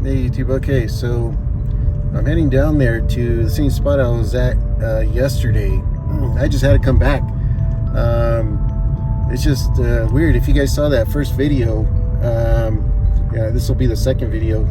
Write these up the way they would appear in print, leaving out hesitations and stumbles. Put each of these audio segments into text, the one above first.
Hey YouTube, okay, so I'm heading down there to the same spot I was at yesterday. I just had to come back. It's just weird. If you guys saw that first video, yeah, this will be the second video,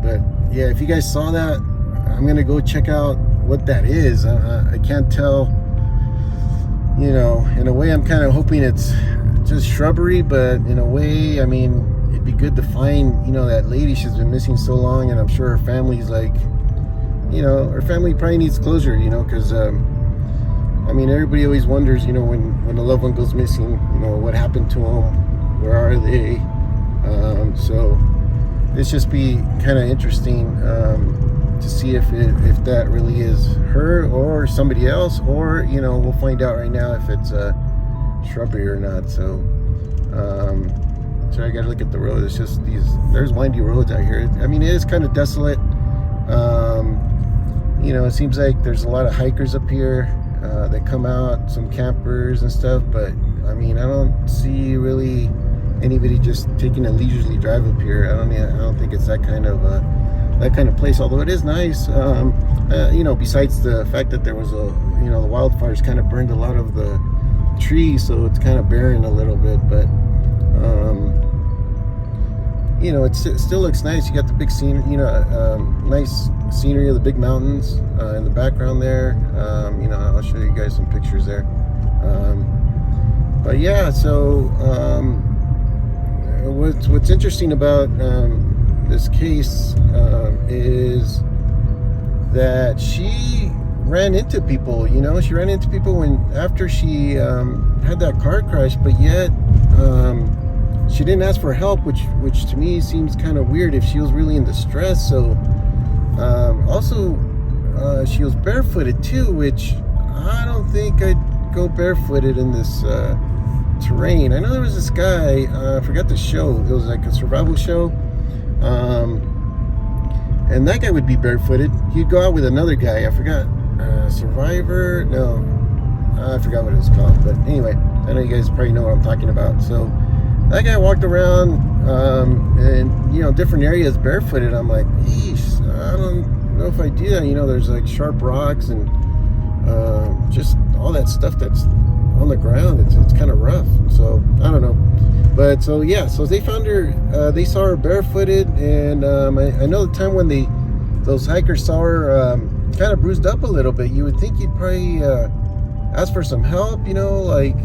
but yeah, if you guys saw that, I'm gonna go check out what that is. I can't tell, you know. In a way, I'm kind of hoping it's just shrubbery, but in a way, I mean, it'd be good to find, you know, that lady. She's been missing so long, and I'm sure her family's like, you know, her family probably needs closure, you know, because I mean, everybody always wonders, you know, when a loved one goes missing, you know, what happened to them, where are they? So it's just be kind of interesting to see if that really is her or somebody else, or, you know, we'll find out right now if it's shrubbery or not. So so I gotta look at the road. It's just there's windy roads out here. I mean, it is kind of desolate. You know, it seems like there's a lot of hikers up here that come out, some campers and stuff, but I mean, I don't see really anybody just taking a leisurely drive up here. I don't think it's that kind of place, although it is nice. You know, besides the fact that there was you know, the wildfires kind of burned a lot of the trees, so it's kind of barren a little bit, but you know, it still looks nice. You got the big scene, you know, nice scenery of the big mountains in the background there. You know, I'll show you guys some pictures there. But yeah, so what's interesting about this case is that she ran into people. You know, she ran into people after she had that car crash, but yet she didn't ask for help, which to me seems kind of weird if she was really in distress. So also she was barefooted too, which I don't think I'd go barefooted in this terrain. I know there was this guy, I forgot the show, it was like a survival show, and that guy would be barefooted. He'd go out with another guy, I forgot, Survivor, no, I forgot what it was called, but anyway, I know you guys probably know what I'm talking about. So that guy walked around and, you know, different areas barefooted. I'm like, eesh, I don't know if I do that. You know, there's like sharp rocks and just all that stuff that's on the ground. It's kind of rough. So I don't know. But so yeah, so they found her. They saw her barefooted, and I know the time when those hikers saw her kind of bruised up a little bit. You would think you'd probably ask for some help. You know, like,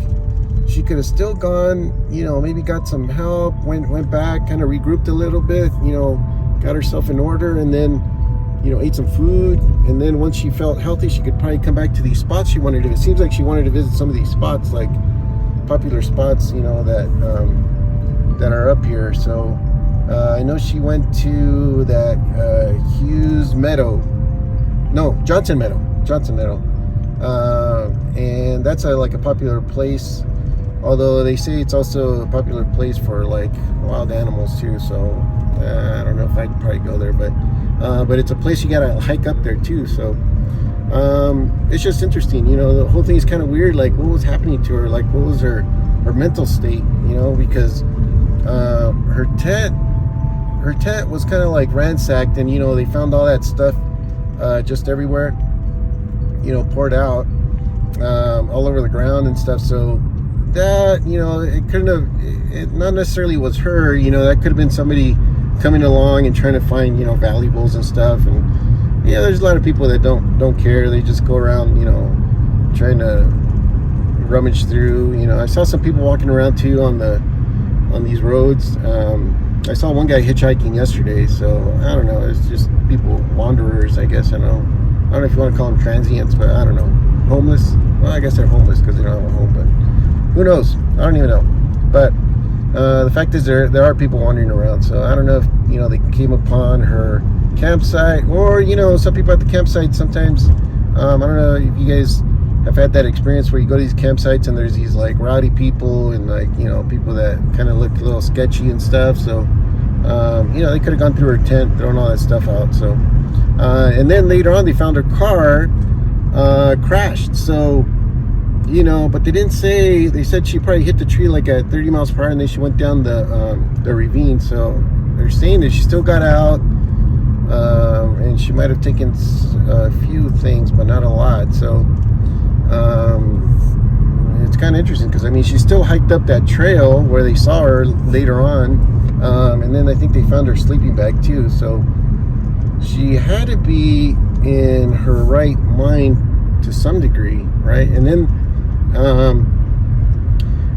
she could have still gone, you know, maybe got some help, went back, kind of regrouped a little bit, you know, got herself in order, and then, you know, ate some food. And then once she felt healthy, she could probably come back to these spots she wanted to. It seems like she wanted to visit some of these spots, like popular spots, you know, that are up here. So I know she went to that Johnson Meadow. And that's like a popular place, although they say it's also a popular place for like wild animals too. So I don't know if I'd probably go there, but it's a place you gotta hike up there too. So it's just interesting, you know. The whole thing is kind of weird. Like, what was happening to her? Like, what was her mental state? You know, because her tent was kind of like ransacked, and, you know, they found all that stuff just everywhere, you know, poured out all over the ground and stuff. So that, you know, it not necessarily was her, you know, that could have been somebody coming along and trying to find, you know, valuables and stuff. And yeah, there's a lot of people that don't care. They just go around, you know, trying to rummage through. You know, I saw some people walking around too on these roads. I saw one guy hitchhiking yesterday, so I don't know, it's just people, wanderers, I guess. I don't know if you want to call them transients, but I don't know. Homeless? Well, I guess they're homeless because they don't have a home, but who knows? I don't even know. But the fact is, there are people wandering around, so I don't know if, you know, they came upon her campsite, or, you know, some people at the campsite sometimes, I don't know if you guys have had that experience where you go to these campsites and there's these like rowdy people and, like, you know, people that kind of look a little sketchy and stuff. So you know, they could have gone through her tent, thrown all that stuff out. So and then later on they found her car crashed. So, you know, but they didn't say, they said she probably hit the tree like at 30 miles per hour, and then she went down the ravine. So they're saying that she still got out, and she might have taken a few things, but not a lot. So it's kind of interesting because I mean she still hiked up that trail where they saw her later on, and then I think they found her sleeping bag too. So she had to be in her right mind to some degree, right? And then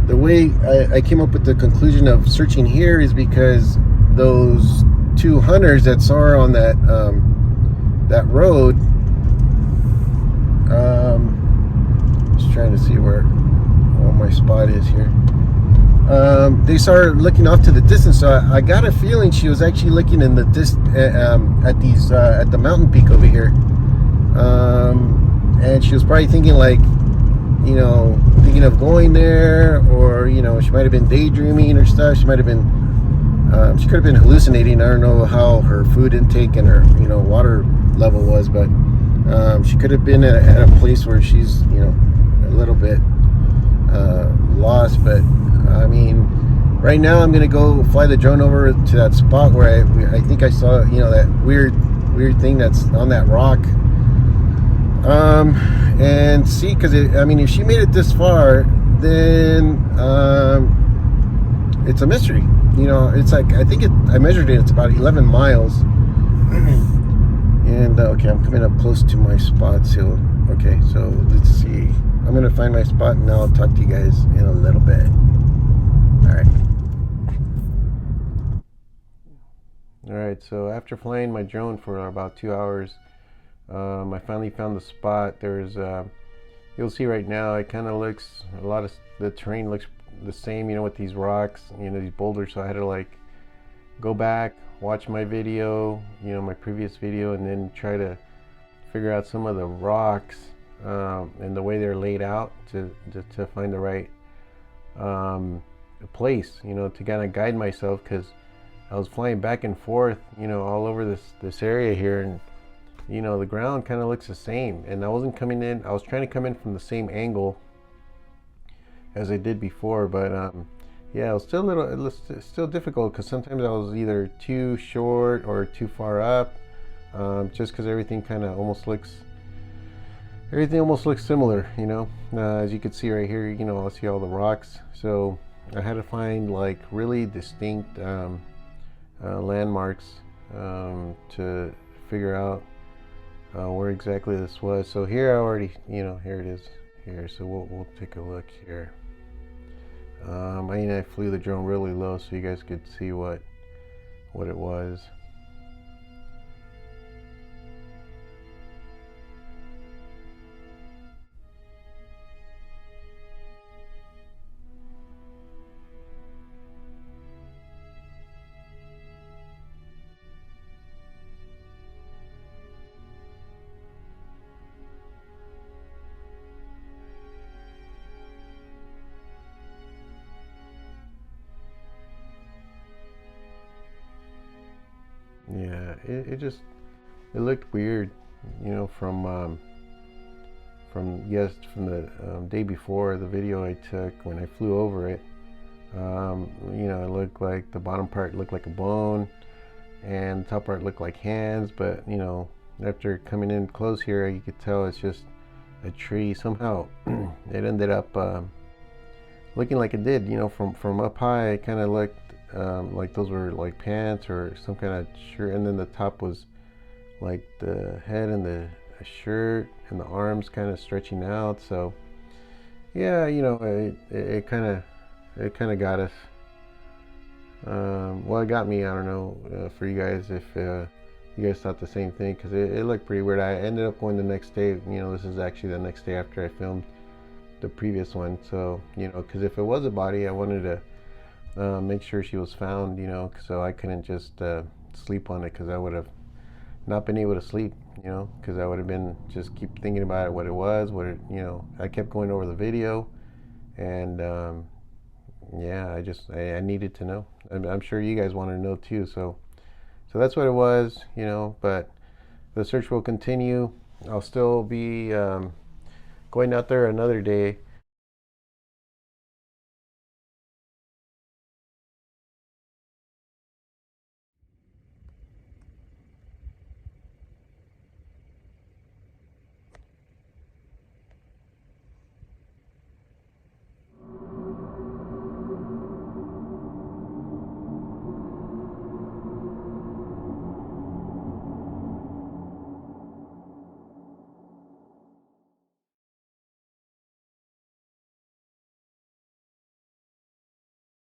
the way I came up with the conclusion of searching here is because those two hunters that saw her on that that road, just trying to see where my spot is here. They saw her looking off to the distance, so I got a feeling she was actually looking in the at the mountain peak over here, and she was probably thinking like, you know, thinking of going there, or you know, she might have been daydreaming or stuff. She might have been, she could have been hallucinating. I don't know how her food intake and her, you know, water level was, but she could have been at a place where she's, you know, a little bit lost. But I mean, right now I'm gonna go fly the drone over to that spot where I think I saw, you know, that weird thing that's on that rock, and see, because I mean, if she made it this far, then it's a mystery. You know, it's like, I think I measured it, it's about 11 miles. And okay, I'm coming up close to my spot, so okay, so let's see. I'm gonna find my spot and I'll talk to you guys in a little bit. All right, so after flying my drone for about 2 hours, I finally found the spot. There's you'll see right now, it kind of looks, a lot of the terrain looks the same, you know, with these rocks, you know, these boulders. So I had to like go back, watch my video, you know, my previous video, and then try to figure out some of the rocks and the way they're laid out to find the right place, you know, to kind of guide myself, because I was flying back and forth, you know, all over this area here, and you know, the ground kind of looks the same, and I wasn't coming in, I was trying to come in from the same angle as I did before, but yeah, it was still it was still difficult, because sometimes I was either too short or too far up, just because everything almost looks similar, you know. As you can see right here, you know, I see all the rocks, so I had to find like really distinct landmarks to figure out where exactly this was. So here I already, you know, here it is here, so we'll take a look here. I flew the drone really low so you guys could see what it was. Yeah, it looked weird, you know, from the day before, the video I took when I flew over it. You know, it looked like the bottom part looked like a bone, and the top part looked like hands. But you know, after coming in close here, you could tell it's just a tree. Somehow, it ended up looking like it did. You know, from up high, it kind of looked like those were like pants or some kind of shirt, and then the top was like the head and the shirt, and the arms kind of stretching out. So yeah, you know, it kind of got us. Well, it got me. I don't know for you guys if you guys thought the same thing, because it looked pretty weird. I ended up going the next day. You know, this is actually the next day after I filmed the previous one. So you know, because if it was a body, I wanted to make sure she was found, you know, so I couldn't just sleep on it, because I would have not been able to sleep, you know, because I would have been just keep thinking about it, what it was, you know. I kept going over the video, and yeah, I needed to know. I'm sure you guys want to know too, so that's what it was, you know. But the search will continue. I'll still be going out there another day.